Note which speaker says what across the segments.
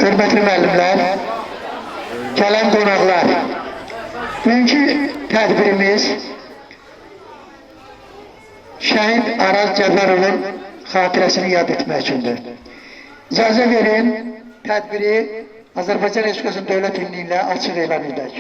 Speaker 1: Hörmətli müəllimlər, gələn qonaqlar, bugünkü tədbirimiz şəhid Araz Cəfərovun xatirəsini yad etmək üçündür. İcazə verin, tədbiri Azərbaycan Respublikasının dövlət himni ilə açıq elan edək.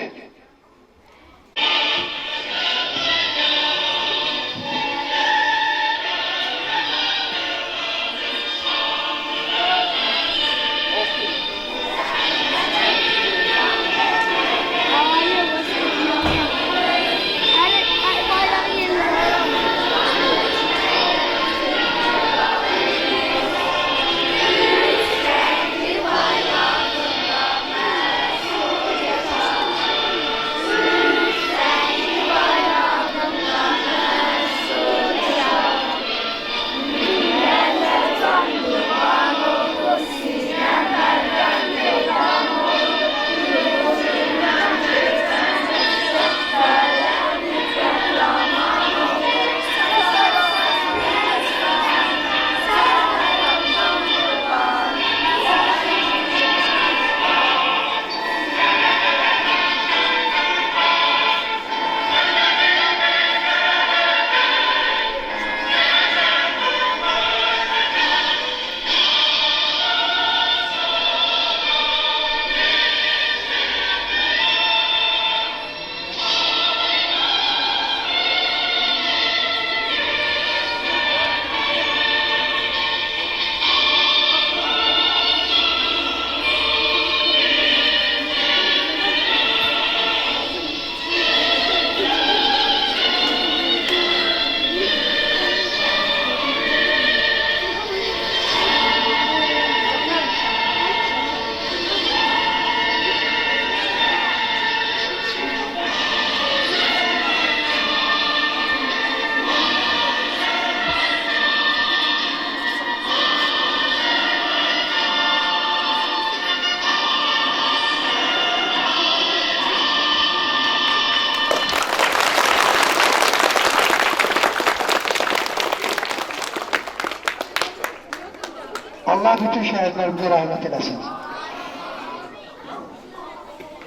Speaker 1: Allah bütün şəhidlərimizə rəhmət eləsin.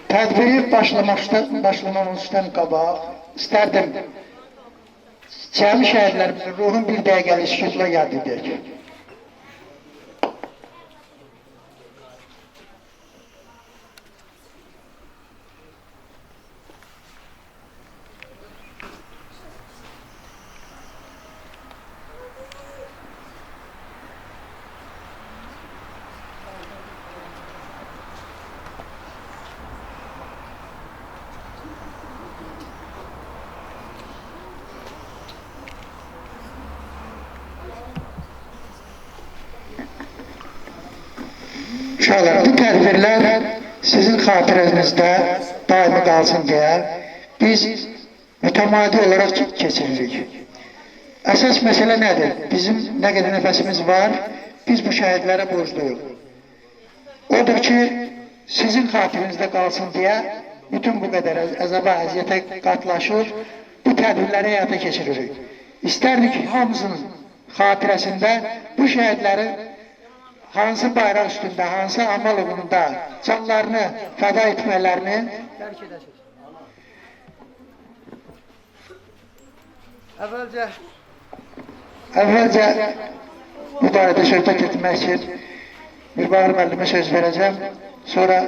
Speaker 1: Tədbiri başlamamızdan qabaq istərdim cəmi şəhidlərimizin ruhun bir dəqiqəli sükutla yad edək. Uşaqlar, bu tədbirlər sizin xatirənizdə daimi qalsın deyə biz mütəmadi olaraq keçiririk. Əsas məsələ nədir? Bizim nə qədər nəfəsimiz var, biz bu şəhidlərə borcluyuq. Odur ki, sizin xatirinizdə qalsın deyə bütün bu qədər əzaba, əziyyətə qatlaşır, bu tədbirləri həyata keçiririk. İstərdik ki, hamısının xatirəsində bu şəhidlərin hansı bayraq üstündə, hansı amal uğrunda canlarını fəda etmələrini dərk edəsiniz. Əvvəlcə bu barədə söhbət etmək üçün Mirbağır müəllimə söz verəcəm. Sonra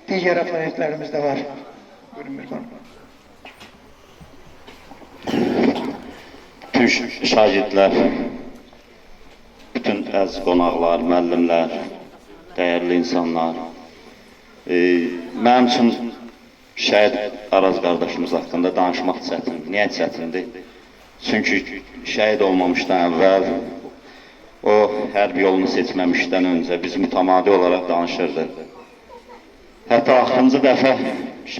Speaker 1: digər abonentlərimiz də var. Buyurun Mirbağır.
Speaker 2: Bütün şagirdlər, bütün əziz qonaqlar, müəllimlər, dəyərli insanlar, mənim üçün şəhid Araz qardaşımız haqqında danışmaq çətindir. Niyə çətindir? Çünki şəhid olmamışdan əvvəl, o hərb yolunu seçməmişdən öncə biz mütəmadi olaraq danışırdı. Hətta axırıncı dəfə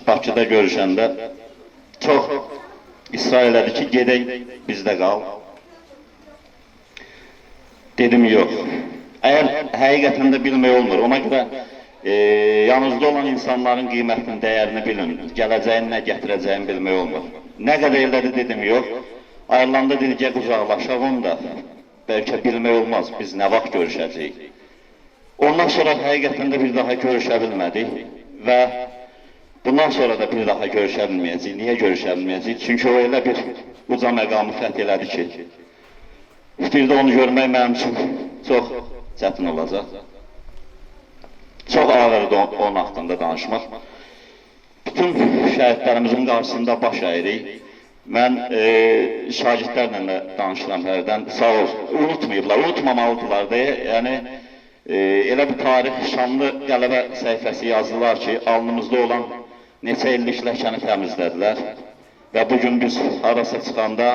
Speaker 2: Bakıda görüşəndə çox israr elədi ki, gedək bizdə qal. Dedim, yox. Əgər həqiqətən də bilmək olmur, ona görə yanınızda olan insanların qiymətinin, dəyərini bilin, gələcəyin nə gətirəcəyini bilmək olmur. Nə qədər elədi dedim, yox. Ayrılanda dedi, gəl qucaqlaşaq da, bəlkə bilmək olmaz, biz nə vaxt görüşəcəyik. Ondan sonra həqiqətən də bir daha görüşə bilmədik və bundan sonra da bir daha görüşə bilməyəcəyik. Niyə görüşə bilməyəcəyik? Çünki o elə bir uca məqamı fəth elədi ki, bir də onu görmək mənim üçün çox çətin olacaq. Çox ağırdır onun haqqında danışmaq. Bütün şəhidlərimizin qarşısında baş əyirik. Mən şagirdlərlə də danışıram hərdən, sağ olsun, unutmayıblar, unutmamalıdırlar deyə, yəni elə bir tarix, şanlı qələbə səhifəsi yazdılar ki, alnımızda olan neçə illik ləkəni təmizlədilər və bugün biz harasa çıxanda,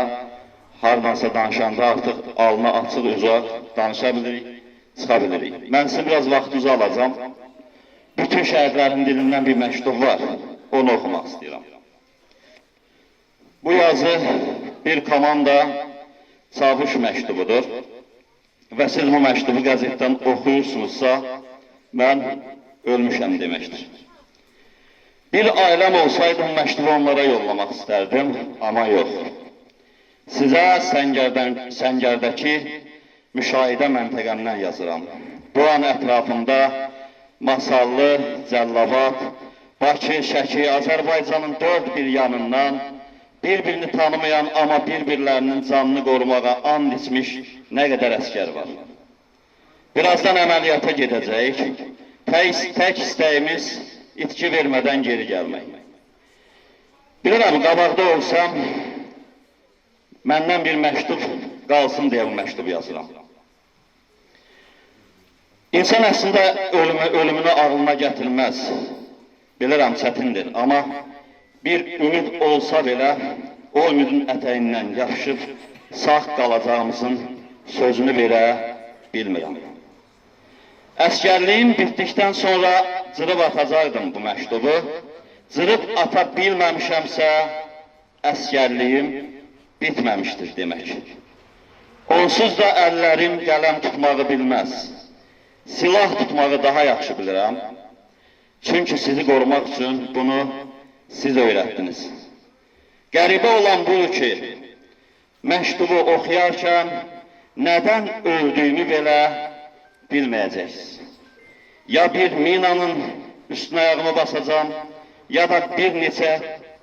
Speaker 2: hardansa danışanda artıq alnı açıq, uzaq danışa bilirik, çıxa bilirik. Mən sizin biraz vaxtınızı alacam. Bütün şəhidlərin dilindən bir məktub var, onu oxumaq istəyirəm. Bu yazı bir komanda çavuş məktubudur və siz bu məktubu qəzetdən oxuyursunuzsa, mən ölmüşəm deməkdir. Bir ailəm olsaydı, bu məktubu onlara yollamaq istərdim, amma yox. Sizə Səngərdəki müşahidə məntəqəmdən yazıram. Bu an ətrafımda Masallı, Cəllabad, Bakı, Şəki, Azərbaycanın dörd bir yanından bir-birini tanımayan, amma bir-birlərinin canını qorumağa and içmiş nə qədər əskər var. Birazdan əməliyyata gedəcəyik. Tək istəyimiz itki vermədən geri gəlmək. Bilirəm, qabaqda olsam, məndən bir məktub qalsın deyə bu məktubu yazıram. İnsan əslində ölümünü ağlına gətirməz. Bilirəm, çətindir, amma bir ümid olsa belə, o ümidin ətəyindən yapışıb, sağ qalacağımızın sözünü verə bilmirəm. Əskərliyim bitdikdən sonra cırıb atacaqdım bu məktubu. Cırıb ata bilməmişəmsə, əskərliyim bitməmişdir demək. Onsuz da əllərim qələm tutmağı bilməz. Silah tutmağı daha yaxşı bilirəm. Çünki sizi qorumaq üçün bunu siz öyrətdiniz. Qəribə olan budur ki, məktubu oxuyarkən nədən öldüyümü belə bilməyəcəksiniz. Ya bir minanın üstünə ayağımı basacam, ya da bir neçə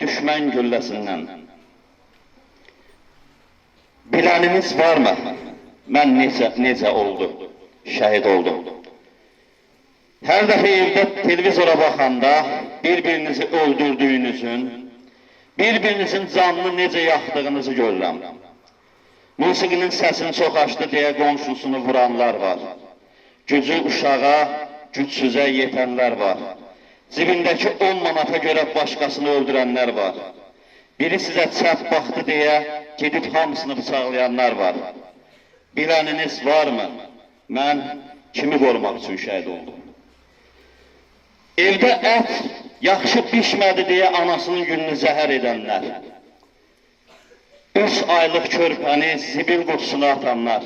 Speaker 2: düşmən gülləsindən. Biləniniz varmı? Mən necə oldu, şəhid oldum. Hər dəfə evdə televizora baxanda bir-birinizi öldürdüyünüzün, bir-birinizin canını necə yaxdığınızı görürəm. Musiqinin səsini çox açdı deyə qonşusunu vuranlar var. Gücü uşağa, gücsüzə yetənlər var. Cibindəki 10 manata görə başqasını öldürənlər var. Biri sizə çəp baxdı deyə gedib hamısını bıçaqlayanlar var. Biləniniz varmı? Mən kimi qorumaq üçün şəhid oldum? Evdə ət yaxşı pişmədi deyə anasının gününü zəhər edənlər. 3 aylıq körpəni zibil qutusuna atanlar,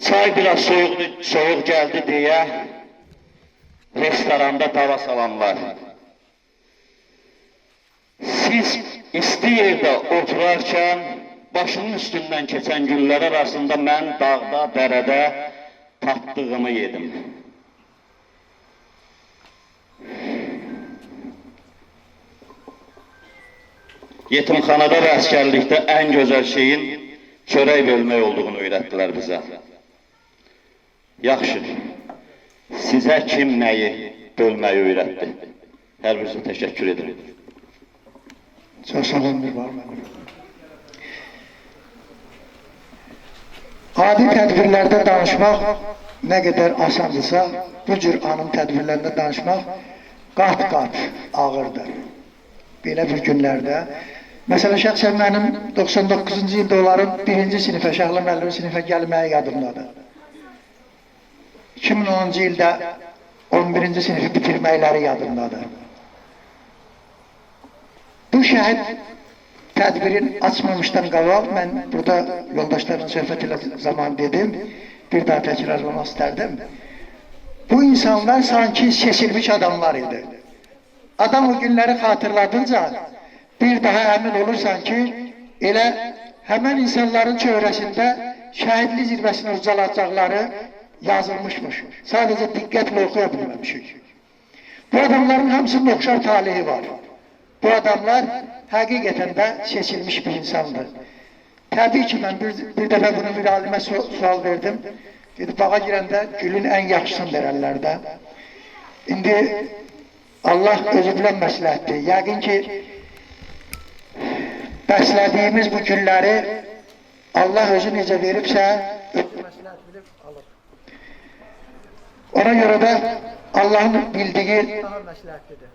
Speaker 2: çay biraz soyuq gəldi deyə restoranda dava salanlar, siz isti yerdə oturarkən başının üstündən keçən güllər arasında mən dağda, dərədə tatdığımı yedim. Yetimxanada və əskərlikdə ən gözəl şeyin çörək bölmək olduğunu öyrətdilər bizə. Yaxşı, sizə kim nəyi bölməyi öyrətdi? Hər birinizə təşəkkür edirəm.
Speaker 1: Çox sağ olun, var mənim. Adi tədbirlərdə danışmaq nə qədər asandırsa, bu cür anım tədbirlərində danışmaq qat-qat ağırdır. Belə bir günlərdə. Məsələn, şəxsən mənim 99-cu ildə onların 1-ci sinifə, Şəhla müəllimi sinifə gəlməyi yadımdadır. 2010-cu ildə 11-ci sinifi bitirməkləri yadımdadır. Bu şəhid tədbirin açmamışdan qabaq, mən burada yoldaşlarla söhbət elə zaman dedim, bir daha təkrarlamaq istərdim. Bu insanlar sanki seçilmiş adamlar idi. Adam o günləri xatırladıqca bir daha əmin olursan ki, elə həmən insanların çöhrəsində şəhidli zirvəsini ucalacaqları yazılmışmış. Sadəcə diqqətlə oxuya bilməmişik. Bu adamların hamısının oxşar talihi var. Bu adamlar həqiqətən də seçilmiş bir insandır. Təbii ki, mən bir dəfə bunu bir alimə sual verdim. Dedi, bağa girəndə gülün ən yaxşısını verərlər də. İndi Allah özü bilən məsləhətdir. Yəqin ki, bəslədiyimiz bu gülləri Allah özü necə veribsə, məsləhət bilib alır. Ona görə də Allahın bildiyi daha məsləhətlidir.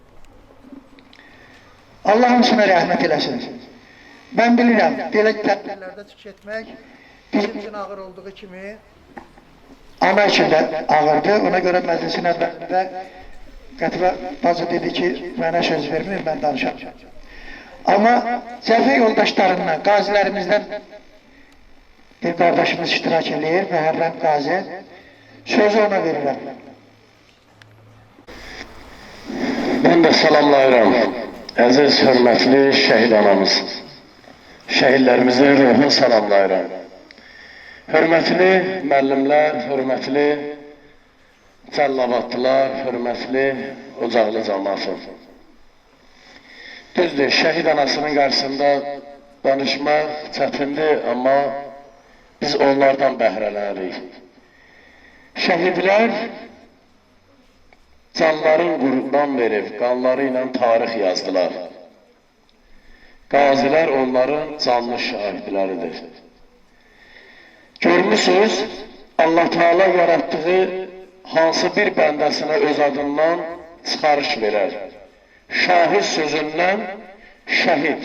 Speaker 1: Allah hamısına rəhmət eləsin. Mən bilirəm, belə tədbirlərdə çıxış etmək bizim üçün ağır olduğu kimi ana üçün də ağırdır. Ona görə məclisin əvvəlində Qətifə bacı dedi ki, mənə söz verməyim, mən danışam. Amma cəbhə yoldaşlarından, qazilərimizdən bir qardaşımız iştirak edir, Məhərrəm qazi. Sözü ona verirəm.
Speaker 3: Mən də salamlayıram. Əziz, hörmətli şəhid anamız. Şəhidlərimizin ruhunu salamlayıram. Hörmətli müəllimlər, hörmətli cəllavatlılar, hörmətli ocaqlı cəmaatı. Düzdür, şəhid anasının qarşısında danışmaq çətindir, amma biz onlardan bəhrələnirik. Şəhidlər canların qurban verib, qanları ilə tarix yazdılar. Qazilər onların canlı şahidləridir. Görmüsünüz, Allah Teala yaratdığı hansı bir bəndəsinə öz adından çıxarış verər. Şahid sözündən şəhid.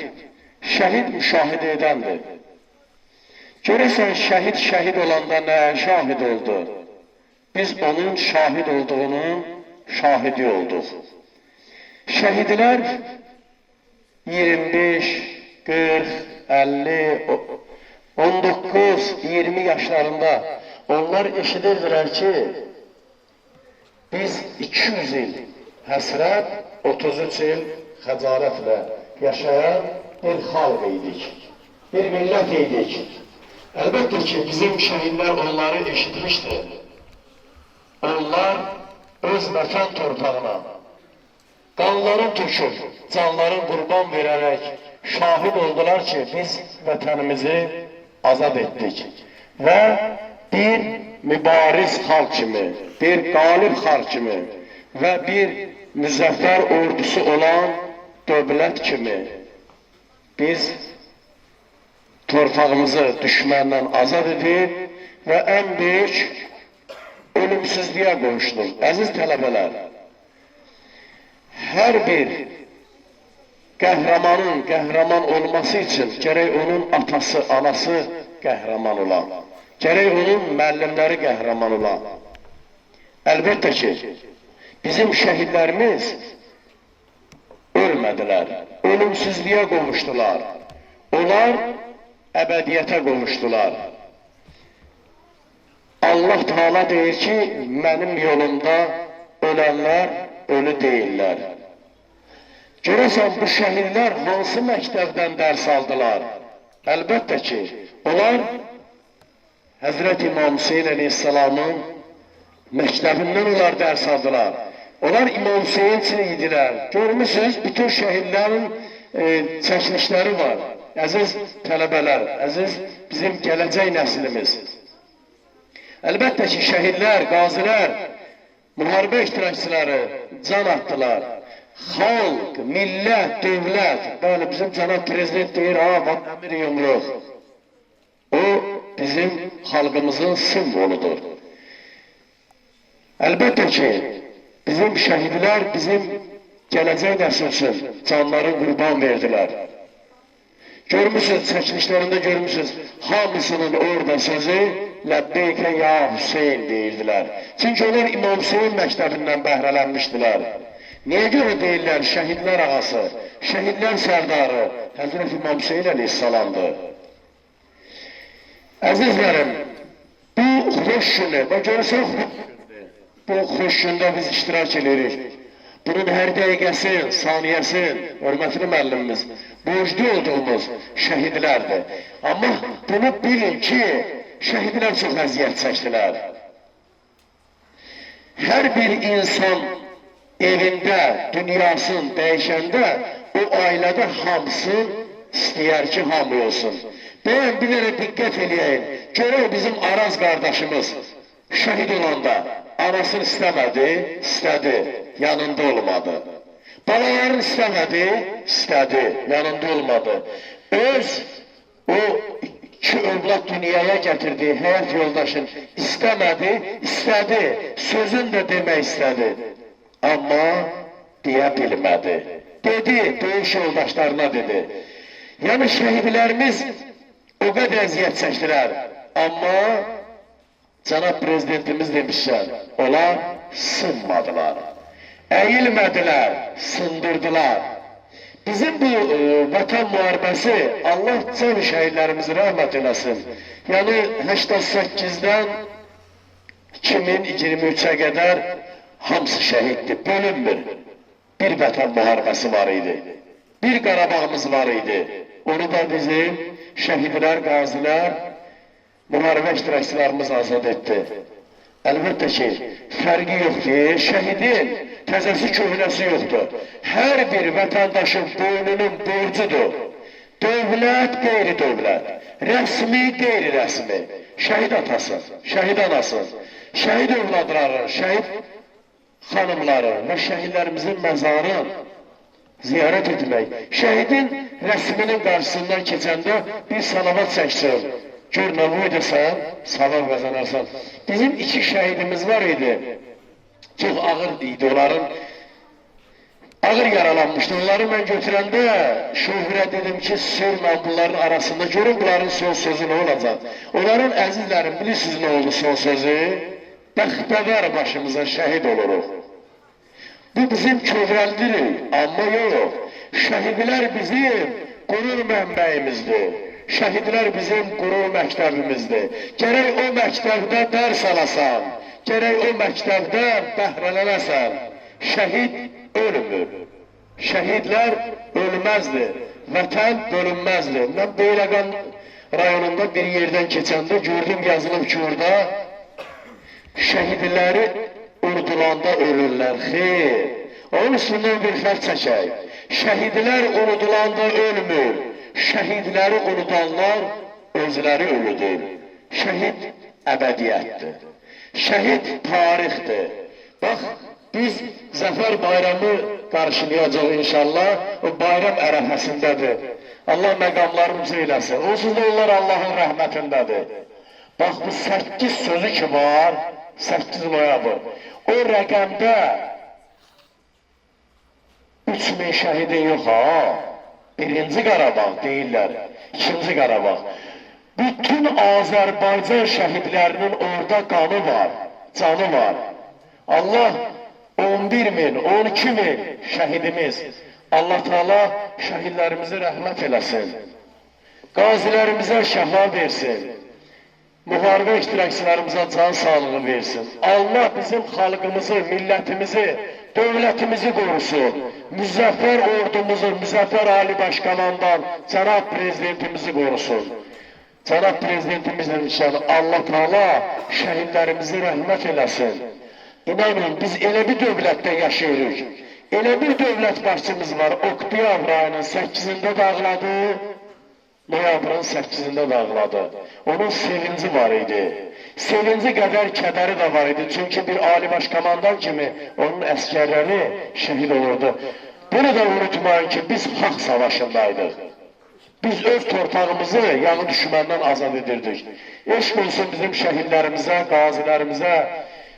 Speaker 3: Şəhid müşahidə edəndir. Görəsən, şəhid olanda nəyə şahid oldu? Biz onun şahid olduğunun şahidi olduq. Şəhidlər 25, 40, 50, 19, 20 yaşlarında onlar eşidirdilər ki, biz 200 il həsrət, 33 il xəcalətlə yaşayan bir xalq idik, bir millət idik. Əlbəttə ki, bizim şəhidlər onları eşitmişdir. Onlar öz vətən torpağına qanların töküb, canların qurban verərək şahid oldular ki, biz vətənimizi azad etdik. Və bir mübariz xalq kimi, bir qalib xalq kimi və bir müzəffər ordusu olan dövlət kimi biz torpağımızı düşməndən azad edib və ən böyük ölümsüzlüyə qovuşduq. Əziz tələbələr, hər bir qəhrəmanın qəhrəman olması üçün gərək onun atası, anası qəhrəman ola. Gərək onun müəllimləri qəhrəman ola. Əlbəttə ki, bizim şəhidlərimiz ölmədilər, ölümsüzlüyə qovuşdular. Onlar əbədiyyətə qovuşdular. Allah Teala deyir ki, mənim yolumda ölənlər ölü deyirlər. Görəsən, bu şəhidlər hansı məktəbdən dərs aldılar? Əlbəttə ki, onlar Həzrət İmam Hüseyin əleyhissalamın məktəbindən onlar dərs aldılar. Onlar İmam Hüseyin üçün idilər. Görmüsünüz, bütün şəhidlərin çəkilişləri var. Əziz tələbələr, əziz bizim gələcək nəslimiz. Əlbəttə ki, şəhidlər, qazilər, müharibə iştirakçıları can atdılar. Xalq, millət, dövlət, bəli, bizim cənab prezident deyir, bak əmir yumruq. O, bizim xalqımızın simvoludur. Əlbəttə ki, bizim şəhidlər, bizim gələcək nəsil üçün canları qurban verdilər. Görmüsünüz, çəkilişlərində görmüsünüz, hamısının orada sözü Ləbbeykə ya Hüseyin deyirdilər. Çünki onlar İmam Hüseyin məktəbindən bəhrələnmişdilər. Niyə görə deyirlər şəhidlər ağası, şəhidlər sərdarı Həzrət İmam Hüseyin əleyhissalamdır. Əzizlərim, bu xoş günü, görürsən, bu xoş gündə biz iştirak edirik. Bunun hər dəqiqəsi, saniyəsi, hörmətli müəllimimiz, borclu olduğumuz şəhidlərdir. Amma bunu bilin ki, şəhidlər çox əziyyət çəkdilər. Hər bir insan evində, dünyasını dəyişəndə o ailədə hamısı istəyər ki, hamı olsun. Deyən bir dənə diqqət eləyəyin, görək bizim Araz qardaşımız şəhid olanda anasını istəmədi, istədi, yanında olmadı. Balalarını istəmədi, istədi, yanında olmadı. Öz o iki övlad dünyaya gətirdiyi həyat yoldaşın istəmədi, istədi, sözün də demək istədi. Amma deyə bilmədi. Dedi, döyüş yoldaşlarına dedi. Yəni şəhidlərimiz o qədər əziyyət çəkdilər. Amma cənab prezidentimiz demişlər, onlar sınmadılar. Əyilmədilər, sındırdılar. Bizim bu vətən müharibəsi, Allah can şəhidlərimizi rəhmət eləsin. Yəni 88-dən 2023-ə qədər hamısı şəhiddir, bölünmür. Bir vətən müharibəsi var idi. Bir Qarabağımız var idi. Onu da bizim şəhidlər, qazilər, müharibə iştirakçılarımız azad etdi. Əlbəttə ki, fərqi yoxdur, şəhidin təzəsi köhnəsi yoxdur. Hər bir vətəndaşın boynunun borcudur. Dövlət, qeyri-dövlət, rəsmi, qeyri-rəsmi, şəhid atası, şəhid anası, şəhid övladları, şəhid xanımları və şəhidlərimizin məzarını ziyarət etmək. Şəhidin rəsminin qarşısından keçəndə bir salavat çəksin. Gör nə bu edəsən, savab qazanarsan. Bizim 2 şəhidimiz var idi. Çox ağır idi, onların ağır yaralanmışdı. Onları mən götürəndə şöhrə dedim ki, sürmə bunların arasında. Görün bunların son sözü nə olacaq. Onların əzizlərim, bilirsiniz nə oldu son sözü? Bəxtəvər başımıza şəhid oluruq. Bu bizim kövrəldirik, amma yox. Şəhidlər bizim qurur mənbəyimizdir. Şəhidlər bizim qurur məktəbimizdir. Gərək o məktəbdə dərs alasan, gərək o məktəbdə bəhrələnəsən. Şəhid ölmür. Şəhidlər ölməzdir. Vətən bölünməzdir. Mən Beyləqan rayonunda bir yerdən keçəndə gördüm, yazılıb ki, orada şəhidləri unudulanda ölürlər. Xeyr. Onun üstündən bir fərq çəkək. Şəhidlər unudulanda ölmür. Şəhidləri unudanlar özləri ölüdür. Şəhid əbədiyyətdir. Şəhid tarixdir. Bax, biz Zəfər bayramı qarşılayacaq inşallah. O bayram ərəfəsindədir. Allah məqamlarımızı eləsin. Onsuz da onlar Allahın rəhmətindədir. Bax, bu 8 sözü ki var, 8 noyabr. O rəqəmdə 3000 şəhidin yox ha. Birinci Qarabağ deyirlər, ikinci Qarabağ. Bütün Azərbaycan şəhidlərinin orada qanı var, canı var. Allah 11.000, 12.000 şəhidimiz. Allah Teala şəhidlərimizi rəhmət eləsin. Qazilərimizə şəfa versin. Müharibə iştirakçılarımıza can sağlığı versin. Allah bizim xalqımızı, millətimizi, dövlətimizi qorusun. Müzəffər ordumuzu, müzəffər Ali Başkomandan Cənab Prezidentimizi qorusun. Cənab Prezidentimizlə inşallah Allah Teala şəhidlərimizi rəhmət eləsin. İnanın, biz elə bir dövlətdə yaşayırıq. Elə bir dövlət başçımız var, oktyabr ayının 8-də dağladı, noyabrın 8-də dağladı. Onun sevinci var idi. Sevinci qədər kədəri də var idi. Çünki bir Ali Başkomandan kimi onun əskərləri şəhid olurdu. Bunu da unutmayın ki, biz haqq savaşındaydıq. Biz öz torpağımızı yağı düşməndən azad edirdik. Eşq olsun bizim şəhidlərimizə, qazilərimizə,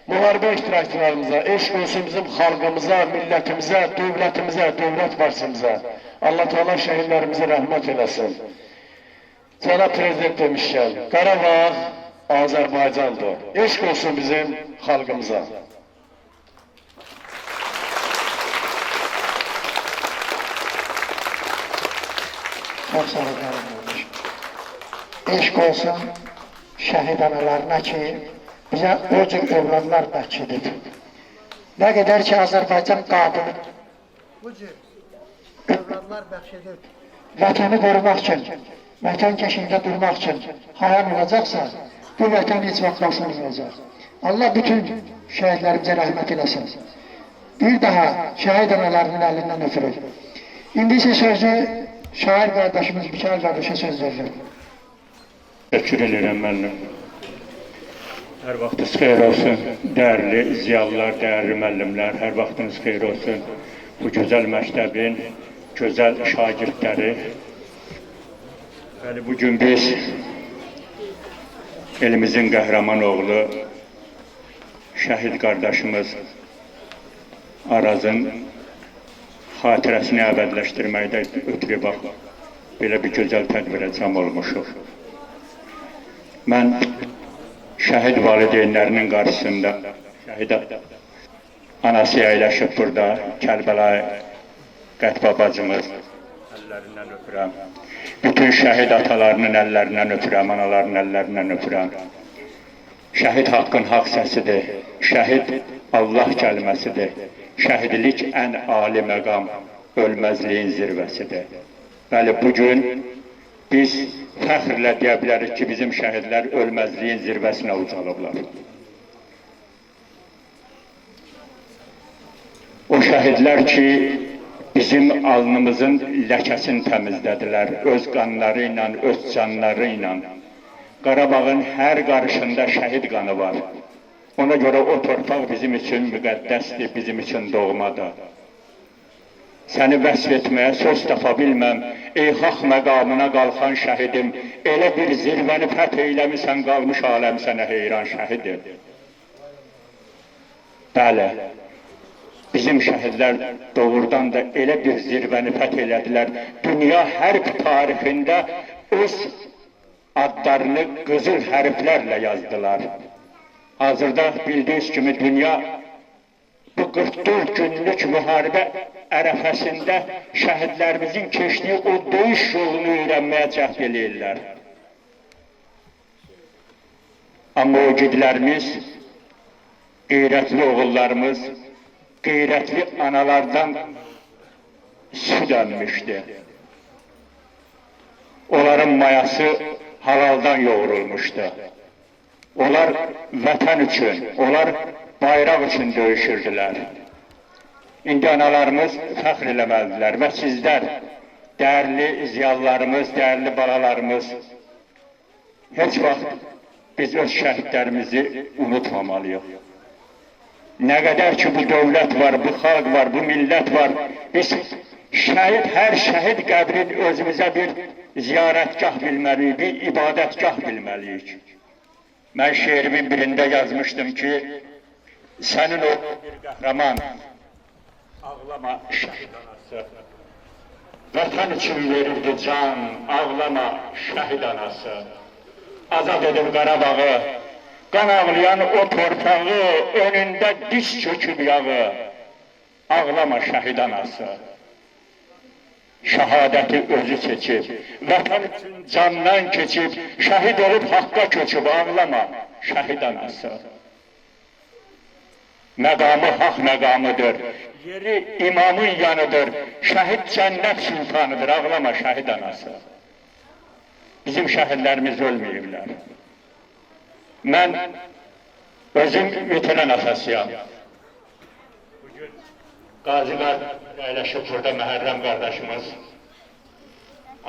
Speaker 3: müharibə iştirakçılarımıza, eşq olsun bizim xalqımıza, millətimizə, dövlətimizə, dövlət başçımıza. Allah Teala şəhidlərimizə rəhmət eləsin. Cənab Prezident demişkən, Qarabağ Azərbaycandır. Eşq olsun bizim xalqımıza.
Speaker 1: Çox sağ olun qardaş. Eşq olsun şəhid analarına ki, bizə o cür övladlar bəxş edib. Nə qədər ki, Azərbaycan qadını bu cür övladlar bəxş edib, vətəni qorumaq üçün, vətən keşiyində durmaq üçün hayal olacaqsa, bu vətən heç vaxt basılmayacaq. Allah bütün şəhidlərimizə rəhmət eləsin. Bir daha şəhid analarının əlindən öpürük. İndi isə sözü şair qardaşımız Bikar qardaşa söz verir.
Speaker 4: Təşəkkür edirəm mənim. Hər vaxtınız xeyir olsun, dəyərli ziyalılar, dəyərli müəllimlər, hər vaxtınız xeyir olsun. Bu gözəl məktəbin gözəl şagirdləri. Bəli, bugün biz elimizin qəhrəman oğlu, şəhid qardaşımız Arazın xatirəsini əbədiləşdirməkdə ötürü bax, belə bir gözəl tədbirə cəm olmuşuq. Mən şəhid valideynlərinin qarşısında, şəhid anası əyləşib burada, Kərbəlayı Qətbə bacımız, əllərindən öpürəm. Bütün şəhid atalarının əllərindən öpürəm, analarının əllərindən öpürəm. Şəhid haqqın haqq səsidir, şəhid Allah kəlməsidir. Şəhidlik ən ali məqam, ölməzliyin zirvəsidir. Bəli, bugün biz fəxrlə deyə bilərik ki, bizim şəhidlər ölməzliyin zirvəsinə ucalıblar. O şəhidlər ki, bizim alnımızın ləkəsini təmizlədilər, öz qanları ilə, öz canları ilə. Qarabağın hər qarışında şəhid qanı var. Ona görə o torpaq bizim üçün müqəddəsdir, bizim üçün doğmadır. Səni vəsf etməyə söz tapa bilməm, ey haqq məqamına qalxan şəhidim, elə bir zirvəni fəth eyləmisən, qalmış aləm sənə heyran şəhidim. Bəli, bizim şəhidlər doğrudan da elə bir zirvəni fəth elədilər, dünya hərb tarixində öz adlarını qızıl hərflərlə yazdılar. Hazırda bildiyiniz kimi dünya bu 44 günlük müharibə ərəfəsində şəhidlərimizin keçdiyi o döyüş yolunu öyrənməyə cəhd eləyirlər. Amma o gidlərimiz, qeyrətli oğullarımız, qeyrətli analardan süd əmmişdi. Onların mayası halaldan yoğurulmuşdu. Onlar vətən üçün, onlar bayraq üçün döyüşürdülər. İndi analarımız fəxr eləməlidirlər və sizlər, dəyərli ziyalılarımız, dəyərli balalarımız, heç vaxt biz öz şəhidlərimizi unutmamalıyıq. Nə qədər ki bu dövlət var, bu xalq var, bu millət var, biz hər şəhid qəbrin özümüzə bir ziyarətgah bilməliyik, bir ibadətgah bilməliyik. Mən şeirimin birində yazmışdım ki, sənin o bir qəhrəman, ağlama şəhid anası. Vətən üçün verirdi can, ağlama şəhid anası. Azad edib Qarabağı, qan ağlayan o torpağı, önündə diz çöküb yağı. Ağlama şəhid anası. şəhadəti özü seçib, vətən üçün candan keçib, şəhid olub haqqa köçüb, ağlama, şəhid anası. Məqamı haq məqamıdır, yeri imamın yanıdır, şəhid cənnət sultanıdır, ağlama, şəhid anası. Bizim şəhidlərimiz ölməyiblər. Mən özüm veteran atasıyam. Bugün qazilər əyləşib burada Məhərrəm qardaşımız.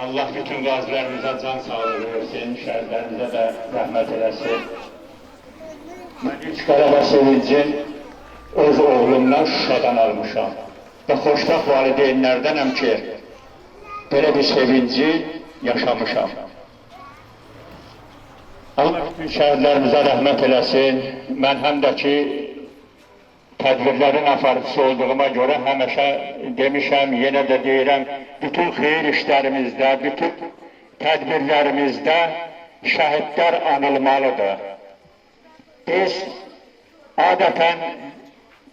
Speaker 4: Allah bütün qazilərimizə can sağlığı versin, şəhidlərimizə də rəhmət eləsin. Mən üç Qarabağ sevincin öz oğlumdan Şuşadan almışam. Və xoşbəxt valideynlərdənəm ki, belə bir sevinci yaşamışam. Allah bütün şəhidlərimizə rəhmət eləsin. Mən həm də ki, tədbirlərin aparıcısı olduğuma görə həmişə demişəm, yenə də deyirəm, bütün xeyir işlərimizdə, bütün tədbirlərimizdə şəhidlər anılmalıdır. Biz adətən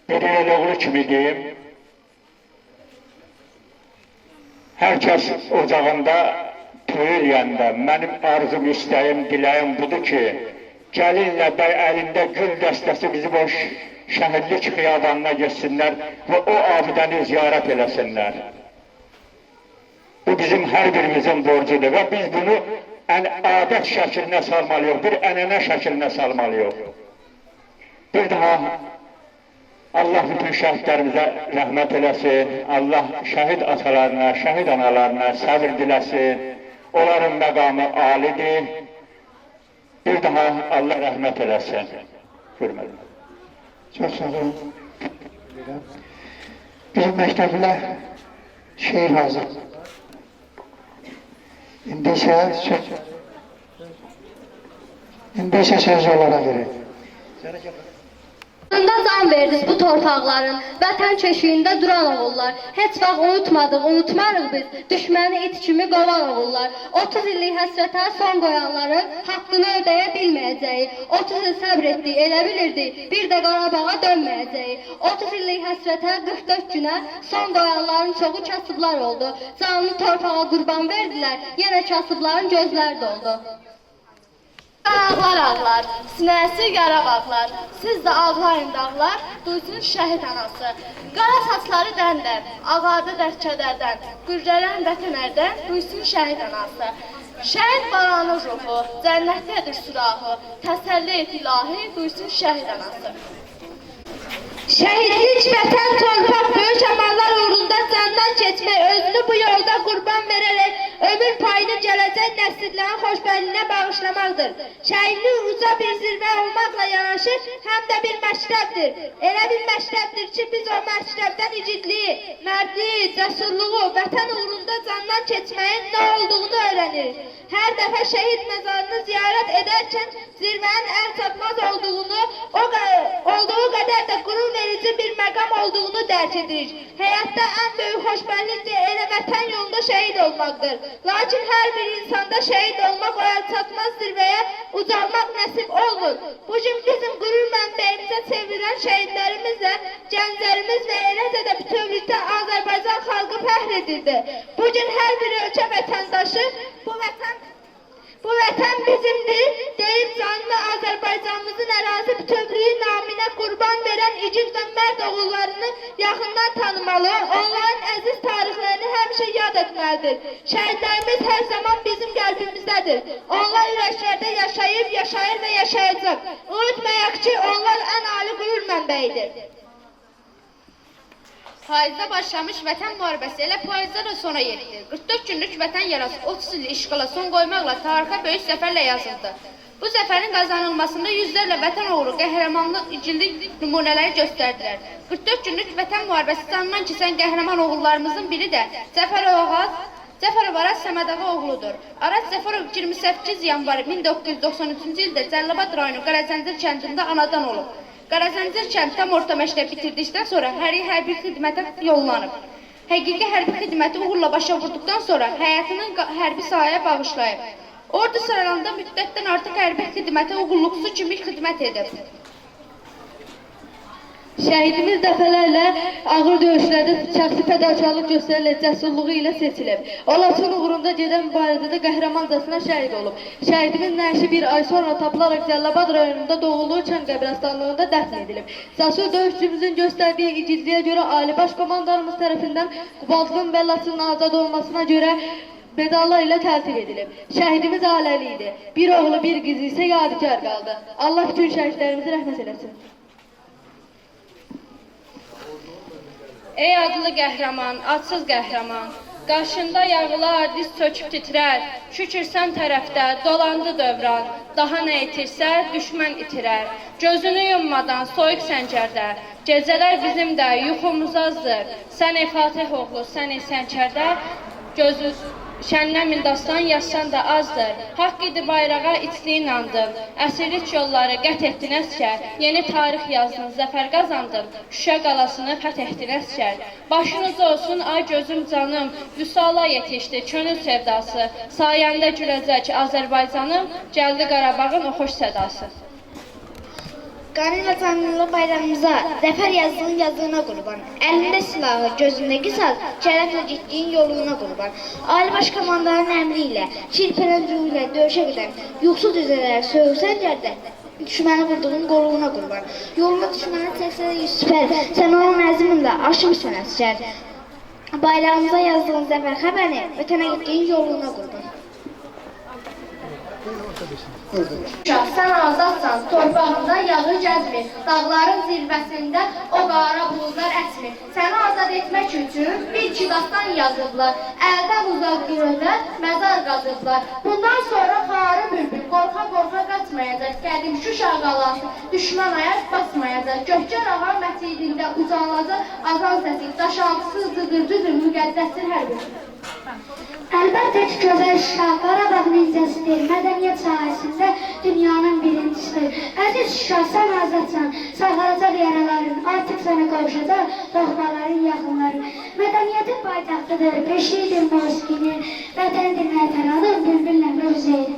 Speaker 4: bir oğlu kimi deyim, hər kəs ocağında toyur yanında, mənim arzum, istəyim, diləyim budur ki, gəlinlə bəy əlində gül dəstəsi bizi boş şəhidlik xiyabanına geçsinlər və o abidəni ziyarət eləsinlər. Bu bizim hər birimizin borcudur və biz bunu adət şəklinə salmalıyıq, bir ənənə şəklinə salmalıyıq. Bir daha Allah bütün şəhidlərimizə rəhmət eləsin, Allah şəhid atalarına, şəhid analarına səbir diləsin, onların məqamı alidir. Bir daha Allah rəhmət eləsin. Hürmətlə.
Speaker 1: Çox sağ olun. Bizim məktəblə şeir hazır. İndi isə söz onlara verir.
Speaker 5: Can verdiniz bu torpaqların, vətən keşiyində duran oğullar. Heç vaxt unutmadıq, unutmarıq biz, düşməni it kimi qovan oğullar. 30 illik həsrətə son qoyanların haqqını ödəyə bilməyəcəyik. 30 il səbr etdik, elə bilirdik, bir də Qarabağa dönməyəcəyik. 30 illik həsrətə 44 günə son qoyanların çoxu kasıblar oldu. Canlı torpağa qurban verdilər, yenə kasıbların gözləri doldu.
Speaker 6: Ağlar ağlar, sinəsi Qarabağlar, siz də ağlayın dağlar, duysun şəhid anası. Qara saçları dəndən, ağardı dərd kədərdən, qürrələn vətən ərdən, duysun şəhid anası. Şəhid balanın ruhu, cənnətdədir sürahı, təsəlli et ilahi, duysun şəhid anası.
Speaker 5: Şəhidlik, vətən, torpaq, böyük əməllər uğrunda candan keçmək, özünü bu yolda qurban verərək, ömür payını gələcək nəsillərin xoşbəxtliyinə bağışlamaqdır. Şəhidlik uca bir zirvə olmaqla yanaşı, həm də bir məktəbdir. Elə bir məktəbdir ki, biz o məktəbdən igidliyi, mərdliyi, cəsurluğu, vətən uğrunda candan keçməyin nə olduğunu öyrənirik. Hər dəfə şəhid məzarını ziyarət edərkən zirvənin ən çatmaz olduğu qədər də qürur verici bir məqam olduğunu dərk edirik. Həyatda ən böyük xoşbəxtlik də elə vətən yolunda şəhid olmaqdır. Lakin hər bir insanda şəhid olmaq o əlçatmaz zirvəyə ucalmaq nəsib olmur. Bugün bizim qürur mənbəyimizə çevirən şəhidlərimizlə gənclərimiz və eləcə də bütövlükdə Azərbaycan xalqı fəxr edirdi. Bugün hər bir ölkə vətəndaşı bu vətən bizimdir deyib canlı Azərbaycanımızın ərazi bütövlüyü naminə qurban verən igid və mərd oğullarını yaxından tanımalı, onların əziz tarixlərini həmişə yad etməlidir. Şəhidlərimiz hər zaman bizim qəlbimizdədir. Onlar ürəklərdə yaşayıb, yaşayır və yaşayacaq. Unutmayaq ki, onlar ən ali qürur mənbəyidir.
Speaker 6: Payızda başlamış vətən müharibəsi elə payızda da sona yetdi. 44 günlük vətən yarası 30 illik işğala son qoymaqla tarixə böyük zəfərlə yazıldı. Bu zəfərin qazanılmasında yüzlərlə vətən uğru qəhrəmanlıq, igidlik nümunələri göstərdilər. 44 günlük vətən müharibəsi canından keçən qəhrəman oğullarımızın biri də Cəfərov Araz Səmədağa oğludur. Araz Cəfərov 28 yanvar 1993-cü ildə Cəlilabad rayonu Qaracəncir kəndində anadan olub. Qaracəncir kənd tam orta məktəb bitirdikdən sonra hərbi xidmətə yollanıb. Həqiqi hərbi xidməti uğurla başa vurduqdan sonra həyatını hərbi sahəyə bağışlayıb. Ordu sıralarında müddətdən artıq hərbi xidmətə uğurluqsu kimi xidmət edib.
Speaker 5: Şəhidimiz dəfələrlə ağır döyüşlərdə şəxsi fədakarlıq göstərərək cəsurluğu ilə seçilib. O Laçın uğrunda gedən mübarizədə qəhrəmancasına şəhid olub. Şəhidimiz nəşi bir ay sonra tapılaraq Cəllabad rayonunda doğulduğu Çən qəbirstanlığında dəfn edilib. Cəsur döyüşçümüzün göstərdiyi igidliyə görə Ali Baş Komandanımız tərəfindən Qubadlının və Laçının azad olmasına görə medallar ilə təltif edilib. Şəhidimiz ailəli idi. Bir oğlu, bir qızı isə yadigar qaldı. Allah bütün şəhidlərimizi rəhmət eləsin.
Speaker 6: Ey adlı qəhrəman, adsız qəhrəman, qarşında yağılar, diz çöküb titrər, şükür sən tərəfdə, dolandı dövran, daha nə itirsə, düşmən itirər. Gözünü yummadan soyuq səncərdə, gecələr bizim də yuxumuz azdır, sən ey Fatih oğlu, sən ey səncərdə, gözü şənləmin dastan yazsan da azdır. Haqq idi bayrağa içli inandım. Əsirlik yolları qət etdin əskər. Yeni tarix yazdın, zəfər qazandın. Şuşa qalasını fəth etdin əskər. Başınız olsun ay gözüm canım. Vüsala yetişdi könül sevdası. Sayəndə güləcək Azərbaycanım. Gəldi Qarabağın o xoş sədası.
Speaker 7: Qanıyla canlı bayrağımıza, zəfər yazdığın yazığına qurban. Əlində silahı, gözündəki saz, şərəflə getdiyin yoluna qurban. Ali Baş Komandanın əmri ilə, çirpələn ruhu ilə döyüşə gedən, yuxsuz üzərək, soyuq səncərdə, düşməni vurduğun qoluna qurban. Yoluna düşməni çəksə də süpər, sən onun əzminlə aşımsan əskər. Bayrağımıza yazdığın zəfər xəbərini, ötənə getdiyin yoluna qurban.
Speaker 6: Sən azadsan, torpağında yağır cəzmir, dağların zirvəsində o qara buludlar əsmir. Səni azad etmək üçün bir iki dastan yazıblar, əldən uzaq qürünlər məzar qazıblar. Bundan sonra xarı bülbül qorxa-qorxa qaçmayacaq, qədim Şuşa qalası düşmən ayaq basmayacaq. Gökçər ağa məscidində ucalacaq azan səsi, daşaltısız zıqırcıdır, müqəddəsdir hər bir.
Speaker 7: Əlbəttə ki, gözəl Şuşa, Qarabağın incəsidir, mədəniyyət sahəsində dünyanın birincisidir. Əziz Şuşa, sən azadsan, sağalacaq yaraların, artıq sənə qavuşacaq doğmaların, yaxınların. Mədəniyyətin paytaxtıdır, beşlidir musiqinin, vətəndir mətənadır, bülbül nəmrə üzeyir.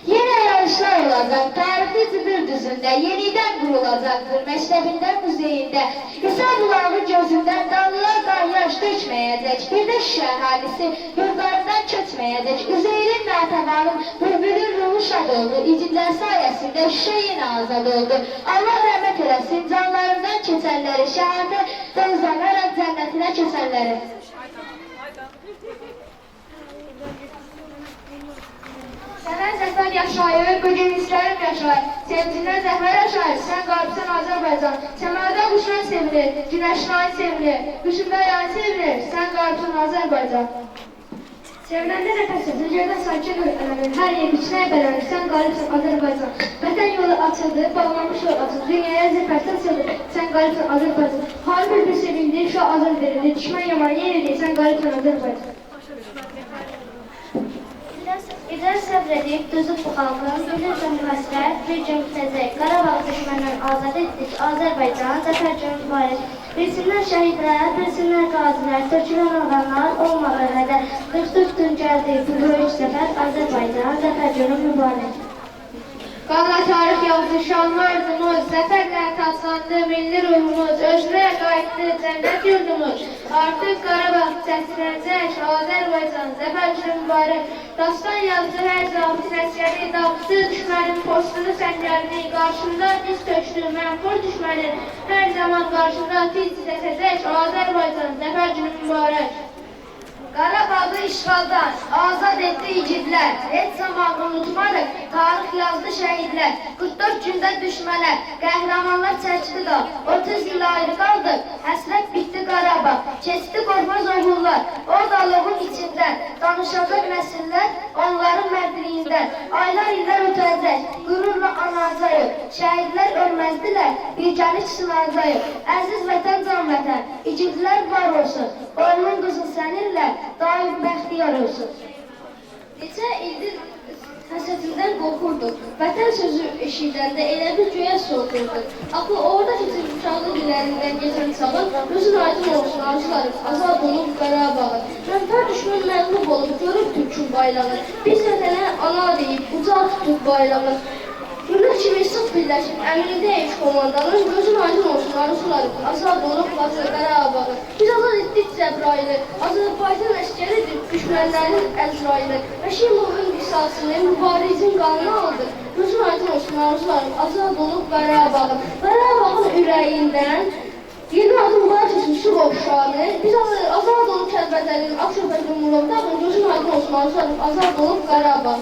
Speaker 6: Yeni yarışlar olacaq, tarixli Cıdır düzündə, yenidən qurulacaqdır, məktəbində, muzeyində. İsa bulağı gözündən dallar qaryaş dökməyəcək, bir də Şuşa əhalisi yurtlarından köçməyəcək. Üzeyrin natəvanın, bülbülün ruhu şad oldu, igidlər sayəsində Şuşa yenə azad oldu. Allah rəhmət eləsin, canlarından keçənləri, şəhadətə uzanaraq cənnətinə keçənləri. Sənə zəfər yaşayır, bugün istərim yaşayır. Sevdiğindən zəfər yaşayır, sən qalbsən Azərbaycan. Səmədə quşun sevilir, günəşin ayı sevilir, quşunda yayı sevilir, sən qalbsən Azərbaycan.
Speaker 7: Seviləndə nəfəsidir, yerdə sakin öyrənir, hər yer içinə bələnir, sən qalibsən Azərbaycan. Vətən yolu açıldı, bağlanmış yol açıldı, dünyaya zəfərsən sevdir, sən qalibsən Azərbaycan. Har bir sevindir, şu azad verildi, düşmən yaman yenildi, sən qalibsən Azərbaycan.
Speaker 8: İdrar səbr edib, dözüb bu xalqın, bir gün həsrət, bir gün təzək, Qarabağ düşməndən azad etdik, Azərbaycan, zəfər gün mübarək. Bilsinlər şəhidlər, bilsinlər qazilər, tökülən oğlanlar, olmalı hədər, 44 gün gəldi, bu böyük zəfər, Azərbaycan, zəfər günü mübarək.
Speaker 6: Qanla tarix yazdı, şanlı arzumuz, zəfərlə taslandı, milli ruhumuz, özünə qayıtdı, cənnət yurdumuz. Artıq Qarabağ səslənəcək, Azərbaycan, zəfər günü mübarək. Dastan yazdı hər zabit əsgəri, dağıtdı düşmənin postunu səngərini, qarşında diz tökdü, mənfur düşmənin, hər zaman qarşında diz səsəcək, Azərbaycan, zəfər günü mübarək. Qarabağı işğaldan azad etdi igidlər, heç zaman unutmarıq, tarix yazdı şəhidlər. 44 gündə düşmənlər, qəhrəmanlar çəkdi da, 30 il ayrı qaldıq, həsrət bitdi Qarabağ, keçdi qorxmaz oğullar, o dalığın içindən, danışacaq nəsillər, onların mərdiliyindən, aylar illər ötəcək, qürurla anacayıq, şəhidlər ölməzdilər, birgəlik sınacayıq, əziz vətən, can vətən, igidlər var olsun, oğlun qızı səninlə, daim bəxtiyar olsun.
Speaker 8: Neçə ildir həsrətindən qorxurduq. Vətən sözü eşidəndə elə bir göyə soğudurduq. Axı orada keçir uşaqlıq illərindən geçən çağın, gözün aydın olsun arzularım, azad olub Qarabağı. Mənfər düşmən məğlub olub, görüb Türkün bayrağı. Biz vətənə ana deyib, ucaq tutub bayrağı. Gülü Onlar kimi sıx birləşib, əmrindəyik komandanın, gözün aydın olsun, arzularım, azad olub, Laçın, Qarabağı. Biz azad etdik Cəbrayili, Azərbaycan əskəridir, düşmənlərin Əzraili. Həşimovun qisasını, mübarizin qanını aldı. Gözün aydın olsun, arzularım, azad olub, Qarabağı. Qarabağın ürəyindən 20 adım var keçmiş su qovşağını. Biz azad olub Kəlbəcərin, Akşeferin Murovda, gözün aydın olsun, arzularım, azad olub, Qarabağı.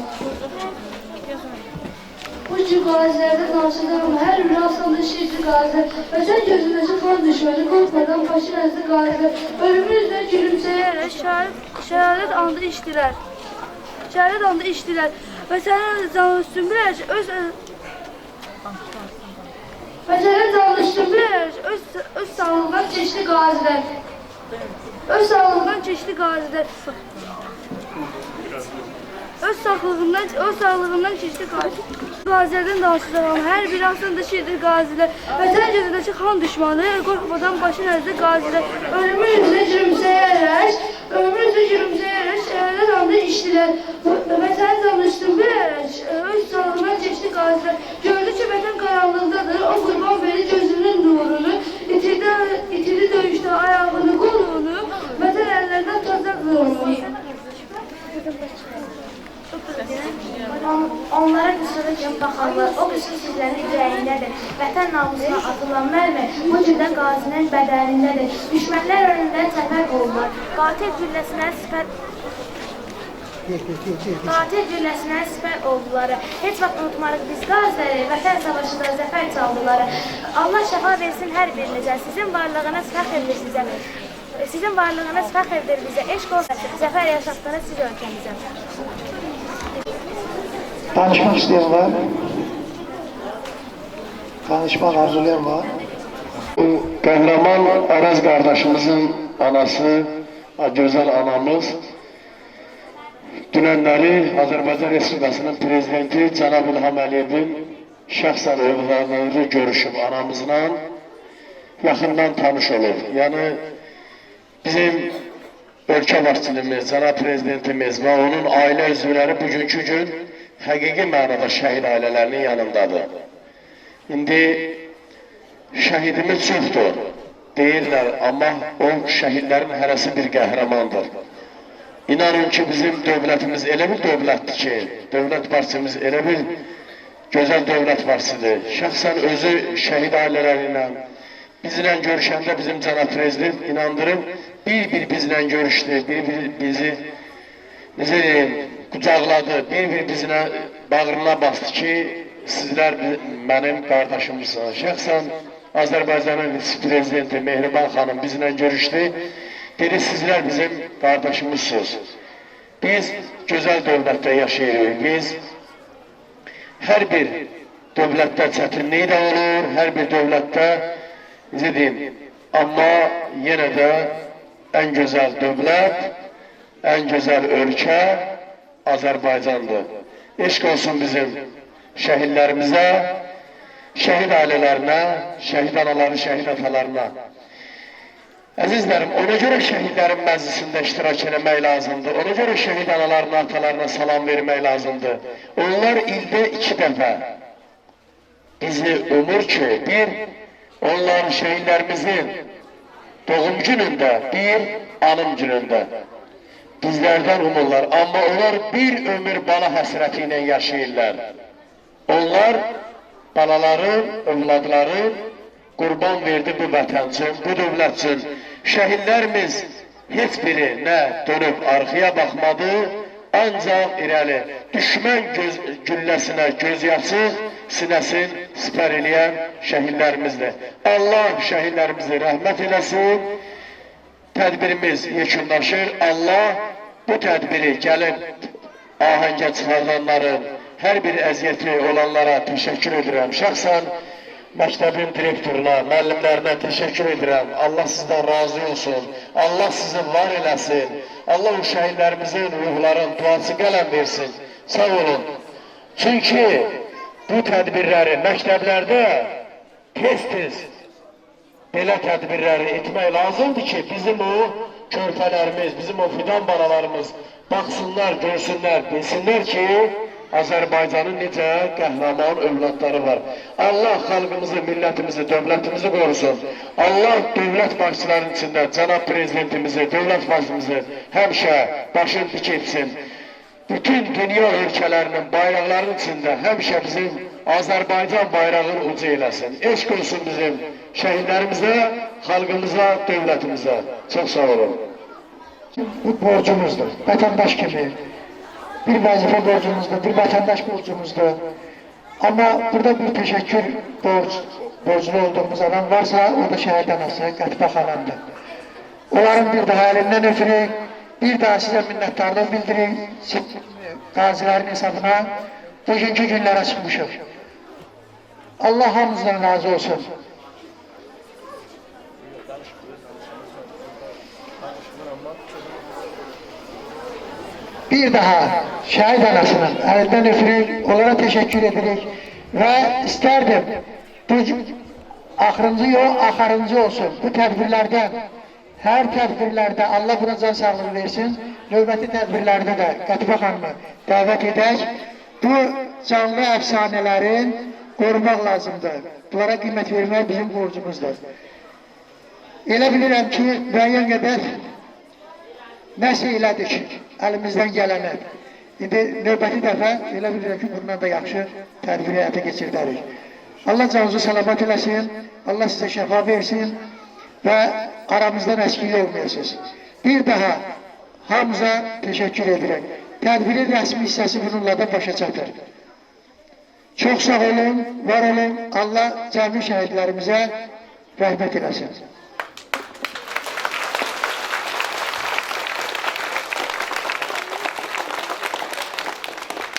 Speaker 8: Bu cür qazilərdə danışılan hər bir asanda şirci qazi, vətən gözündəki xan düşməni, qorxmadan faşin əzdi qazi, ölümün üzrə gülümsəyərək şəhadət andı içdilər. Şəhadət andı içdilər. Vətənin canı üstün bilərək Vətənin canı üstün bilərək öz sağlığından keçdi qazilər. Öz sağlığından keçdi qazilər. Öz sağlığından keçdi qazilər. Qazilərdən danışacağım, hər biri aslında şirdir qazilər. Vətən gözündəki xan düşmanı, qorxmadan başın əzdi qazilər. Ölümün üzrə gülümsəyərək şəhərlər andı içdilər. Vətən canı üstün bilərək, öz sağlığından keçdi qazilər. Gördü ki, vətən qaranlıqdadır, o qurban verir gözünün nurunu. İtirdi döyüşdə ayağını, qolunu, vətən əllərindən tutacaqdır onu. Onlara qüsurlu kimi baxarlar, o qüsur sizlərin ürəyindədir. Vətən namusuna atılan mərmi bu cürdə qazinin bədəlindədir. Düşmənlər önündə səfər olurlar. Qatil gülləsinə sipər oldular. Heç vaxt unutmarıq biz qaziləri, vətən savaşında zəfər çaldılar. Allah şəfa versin hər birinizə, sizin varlığınız fəxrdir sizə. Sizin varlığınız fəxrdir bizə, eşq olsun, zəfər yaşatdınız siz ölkəmizə.
Speaker 1: Danışmaq istəyən var. Danışmaq arzulayan var.
Speaker 3: Qəhrəman Araz qardaşımızın anası, gözəl anamız, dünənləri Azərbaycan Respublikasının prezidenti Cənab İlham Əliyevin şəxsən övladları görüşüb anamızla yaxından tanış olub. Yəni, bizim ölkə başçılığımız, Cənab Prezidentimiz və onun ailə üzvləri bugünkü gün həqiqi mənada şəhid ailələrinin yanındadır. İndi şəhidimiz çoxdur, deyirlər, amma o şəhidlərin hərəsi bir qəhrəmandır. İnanın ki, bizim dövlətimiz elə bir dövlətdir ki, dövlət başçımız elə bir gözəl dövlət başçıdır. Şəxsən özü şəhid ailələri ilə bizlə görüşəndə bizim Cənab Prezident inandırıb, bir-bir bizlə görüşdü, bir-bir bizi necə deyim, qucaqladı, bir-bir bizlə bağrına bastı ki, sizlər mənim qardaşımsınız. Şəxsən Azərbaycanın Prezidenti Mehriban xanım bizlə görüşdü, dedi, sizlər bizim qardaşımızsınız. Biz gözəl dövlətdə yaşayırıq, biz hər bir dövlətdə çətinlik də olur, hər bir dövlətdə, necə deyim, amma yenə də ən gözəl dövlət, ən gözəl ölkə Azərbaycandır. Eşq olsun bizim şəhidlərimizə, şəhid ailələrinə, şəhid anaları, şəhid atalarına. Əzizlərim, ona görə şəhidlərin məclisində iştirak eləmək lazımdır. Ona görə şəhid analarına, atalarına salam vermək lazımdır. Onlar ildə 2 dəfə bizi umur ki, bir, onların şəhidlərimizin doğum günündə, bir, anım günündə bizlərdən umurlar. Amma onlar bir ömür bala həsrəti ilə yaşayırlar. Onlar balaların, övladların qurban verdi bu vətən üçün, bu dövlət üçün. Şəhidlərimiz heç biri nə dönüb arxaya baxmadı, ancaq irəli düşmən gülləsinə göz yaçıq, sinəsin sipər eləyən şəhidlərimizdir. Allah şəhidlərimizi rəhmət eləsin. Tədbirimiz yekunlaşır. Allah bu tədbiri gəlib ahəngə çıxardanların, hər bir əziyyəti olanlara təşəkkür edirəm. Şəxsən məktəbin direktoruna, müəllimlərinə təşəkkür edirəm. Allah sizdən razı olsun. Allah sizi var eləsin. Allah o şəhidlərimizin ruhların duası qələm versin. Sağ olun. Çünki bu tədbirləri məktəblərdə tez-tez belə tədbirləri etmək lazımdır ki, bizim o körpələrimiz, bizim o fidan balalarımız baxsınlar, görsünlər, bilsinlər ki, Azərbaycanın necə qəhrəman övladları var. Allah xalqımızı, millətimizi, dövlətimizi qorusun. Allah dövlət başçılarının içində cənab prezidentimizi, dövlət başçımızı həmişə başın dik etsin. Bütün dünya ölkələrinin bayraqlarının içində həmişə bizim Azərbaycan bayrağını uca eləsin. Eşq olsun bizim şəhidlərimizə, xalqımıza, dövlətimizə. Çox sağ olun.
Speaker 1: Bu borcumuzdur. Vətəndaş kimi. Bir vəzifə borcumuzdur, bir vətəndaş borcumuzdur. Amma burada bir təşəkkür borclu olduğumuz adam varsa, o da şəhid anası, Qətibə xanımdır. Onların bir daha əlindən öpürük, bir daha sizə minnətdarlıq bildirik, qazilərin hesabına bugünkü günlərə çıxmışıq. Allah hamımızdan razı olsun. Bir daha şəhid anasının əlindən öpürük, onlara təşəkkür edirik və istərdim bu axırıncı yox, axarıncı olsun. Bu tədbirlərdən, hər tədbirlərdə Allah buna can sağlığı versin, növbəti tədbirlərdə də Qətibə xanımı dəvət edək. Bu canlı əfsanələrin qorumaq lazımdır. Bunlara qiymət vermək bizim borcumuzdur. Elə bilirəm ki, müəyyən qədər nəsə elədik əlimizdən gələnə. İndi növbəti dəfə elə bilirəm ki, bundan da yaxşı tədbiri həyata keçirdərik. Allah canınızı salamat eləsin, Allah sizə şəfa versin və aramızdan əskik olmayasınız. Bir daha hamıza təşəkkür edirəm. Tədbirin rəsmi hissəsi bununla da başa çatır. Çox sağ olun, var olun. Allah cəmi şəhidlərimizə rəhmət eləsin.